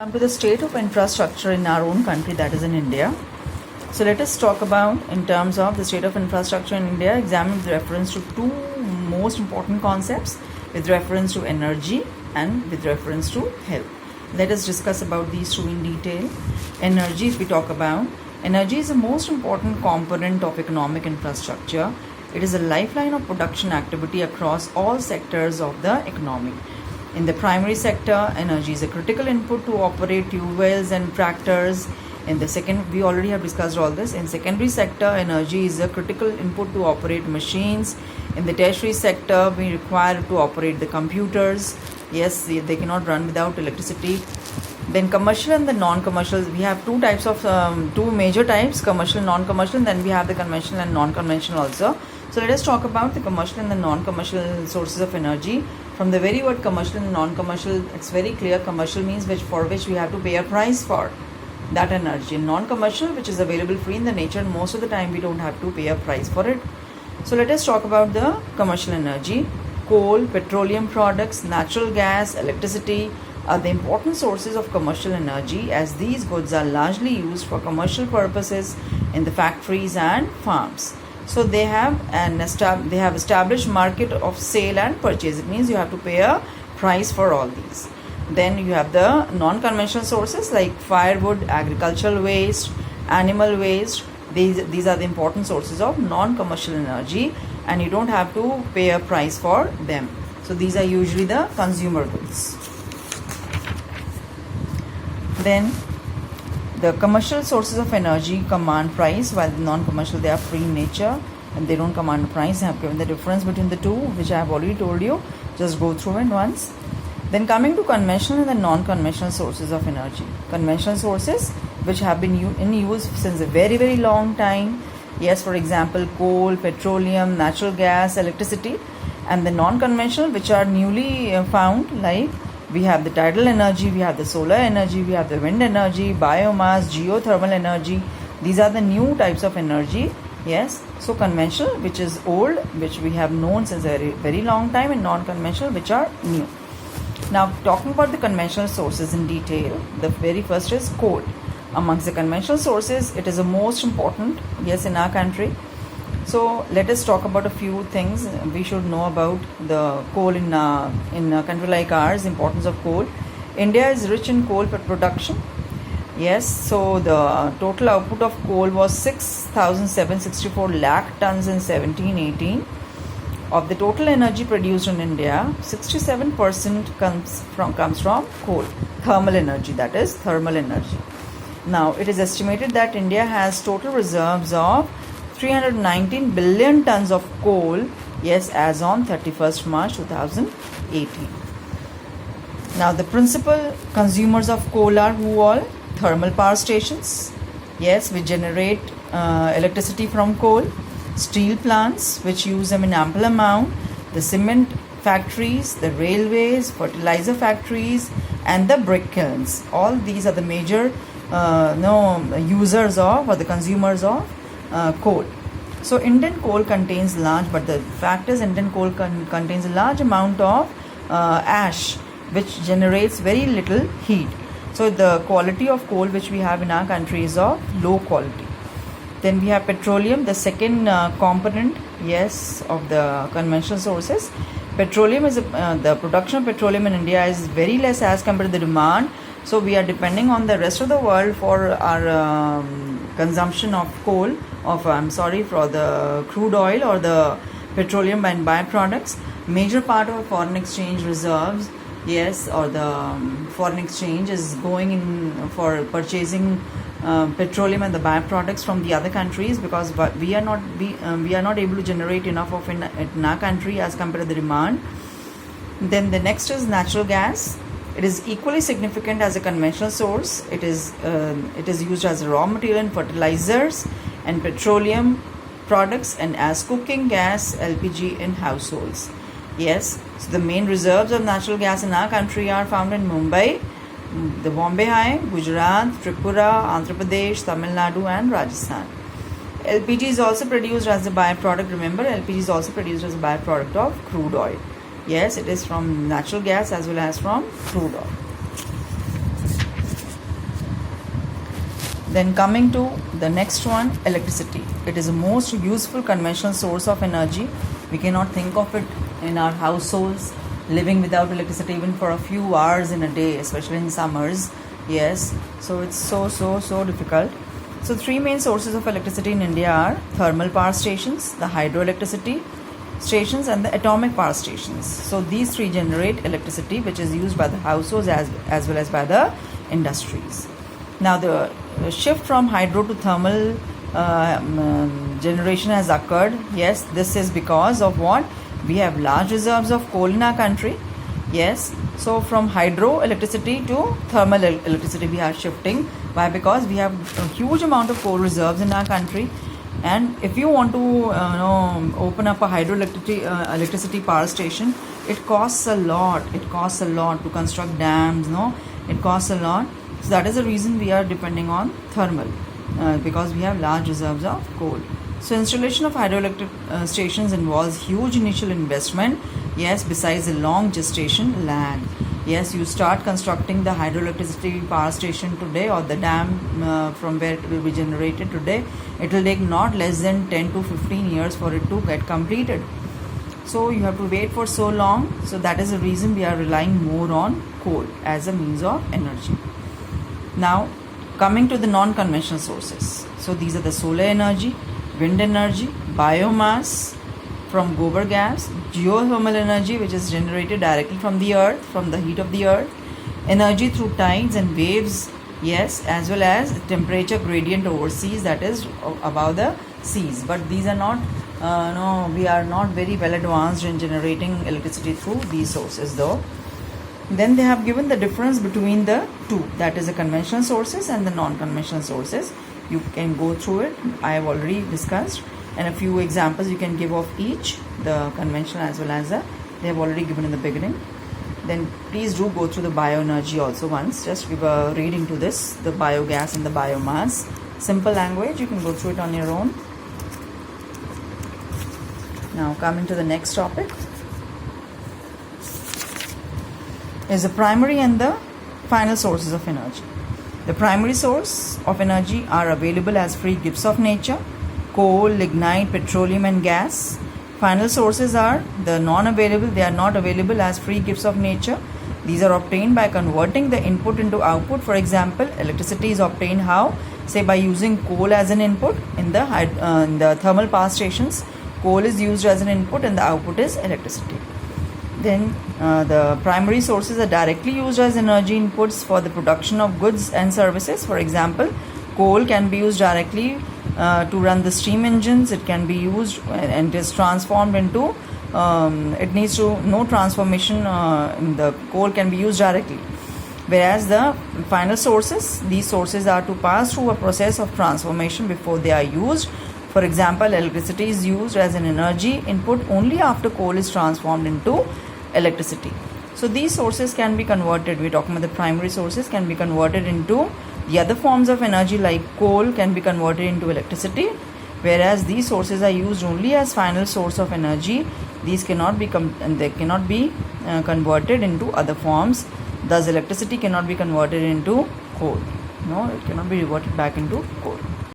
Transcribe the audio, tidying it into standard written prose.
Come to the state of infrastructure in our own country, that is in India. So let us talk about, in terms of the state of infrastructure in India, examine with reference to two most important concepts, with reference to energy and with reference to health. Let us discuss about these two in detail. Energy, if we talk about, energy is the most important component of economic infrastructure. It is a lifeline of production activity across all sectors of the economy. In the primary sector, energy is a critical input to operate tube wells and tractors. In the second, we already have discussed all this. In secondary sector, energy is a critical input to operate machines. In the tertiary sector, we require to operate the computers. Yes, they cannot run without electricity. Then commercial and the non-commercial, we have two major types, commercial and non-commercial. Then we have the conventional and non-conventional also. So let us talk about the commercial and the non-commercial sources of energy. From the very word commercial and non-commercial, it's very clear. Commercial means for which we have to pay a price for that energy. Non-commercial, which is available free in the nature, and most of the time we don't have to pay a price for it. So let us talk about the commercial energy. Coal, petroleum products, natural gas, electricity are the important sources of commercial energy, as these goods are largely used for commercial purposes in the factories and farms. So they have established market of sale and purchase. It means you have to pay a price for all these. Then you have the non-conventional sources like firewood, agricultural waste, animal waste. These are the important sources of non-commercial energy, and you don't have to pay a price for them. So these are usually the consumer goods. Then the commercial sources of energy command price, while the non-commercial, they are free in nature and they don't command a price. I have given the difference between the two, which I have already told you. Just go through it once. Then coming to conventional and the non-conventional sources of energy. Conventional sources which have been in use since a very, very long time. Yes, for example, coal, petroleum, natural gas, electricity. And the non-conventional, which are newly found, like we have the tidal energy, we have the solar energy, we have the wind energy, biomass, geothermal energy. These are the new types of energy. Yes, so conventional, which is old, which we have known since a very, very long time, and non-conventional, which are new. Now, talking about the conventional sources in detail, the very first is coal. Amongst the conventional sources, it is the most important, yes, in our country. So let us talk about a few things we should know about the coal in a country like ours, importance of coal. India is rich in coal production. Yes, so the total output of coal was 6,764 lakh tons in 1718. Of the total energy produced in India, 67% comes from coal, thermal energy, that is thermal energy. Now, it is estimated that India has total reserves of 319 billion tons of coal, yes, as on 31st March 2018. Now, the principal consumers of coal are who all? Thermal power stations, yes, which generate electricity from coal, steel plants, which use them in ample amount, the cement factories, the railways, fertilizer factories, and the brick kilns. All these are the major users of, or the consumers of coal. So Indian coal contains but the fact is Indian coal contains a large amount of ash, which generates very little heat. So the quality of coal which we have in our country is of low quality. Then we have petroleum, the second component, yes, of the conventional sources. Petroleum is the production of petroleum in India is very less as compared to the demand. So we are depending on the rest of the world for our consumption of coal, for the crude oil or the petroleum and byproducts. Major part of our foreign exchange reserves, yes, or the foreign exchange is going in for purchasing petroleum and the byproducts from the other countries, because we are not able to generate enough of in our country as compared to the demand. Then the next is natural gas. It is equally significant as a conventional source. It is used as a raw material in fertilizers and petroleum products, and as cooking gas, LPG in households. Yes, so the main reserves of natural gas in our country are found in Mumbai, the Bombay High, Gujarat, Tripura, Andhra Pradesh, Tamil Nadu, and Rajasthan. LPG is also produced as a byproduct. Remember, LPG is also produced as a byproduct of crude oil. Yes, it is from natural gas as well as from crude oil. Then coming to the next one, electricity. It is the most useful conventional source of energy. We cannot think of it in our households, living without electricity even for a few hours in a day, especially in summers. Yes, so it's so difficult. So three main sources of electricity in India are thermal power stations, the hydroelectricity stations, and the atomic power stations. So these three generate electricity which is used by the households as well as by the industries. Now the shift from hydro to thermal generation has occurred. Yes, this is because of what? We have large reserves of coal in our country. Yes, so from hydro electricity to thermal electricity we are shifting. Why? Because we have a huge amount of coal reserves in our country, and if you want to open up a electricity power station, it costs a lot. It costs a lot to construct dams. It costs a lot. So that is the reason we are depending on thermal, because we have large reserves of coal. So installation of hydroelectric stations involves huge initial investment. Yes, besides the long gestation lag. Yes, you start constructing the hydroelectricity power station today, or the dam from where it will be generated today. It will take not less than 10 to 15 years for it to get completed. So you have to wait for so long. So that is the reason we are relying more on coal as a means of energy. Now, coming to the non-conventional sources. So these are the solar energy, wind energy, biomass from gobar gas, geothermal energy which is generated directly from the earth, from the heat of the earth, energy through tides and waves, yes, as well as temperature gradient overseas, that is above the seas. But these are not, we are not very well advanced in generating electricity through these sources though. Then they have given the difference between the two, that is the conventional sources and the non-conventional sources. You can go through it. I have already discussed, and a few examples you can give of each, the conventional as well as the, they have already given in the beginning. Then please do go through the bioenergy also once. Just give a reading to this, the biogas and the biomass. Simple language, you can go through it on your own. Now coming to the next topic is the primary and the final sources of energy. The primary source of energy are available as free gifts of nature: coal, lignite, petroleum and gas. Final sources are the non-available. They are not available as free gifts of nature. These are obtained by converting the input into output. For example, electricity is obtained how? Say by using coal as an input in the thermal power stations. Coal is used as an input and the output is electricity. Then the primary sources are directly used as energy inputs for the production of goods and services. For example, coal can be used directly to run the steam engines. It can be used and is transformed into, it needs to no transformation in the coal can be used directly. Whereas the final sources, these sources are to pass through a process of transformation before they are used. For example, electricity is used as an energy input only after coal is transformed into electricity. So these sources can be converted. We're talking about the primary sources can be converted into the other forms of energy, like coal can be converted into electricity, whereas these sources are used only as final source of energy. These cannot be converted into other forms. Thus electricity cannot be converted into coal. No, it cannot be reverted back into coal.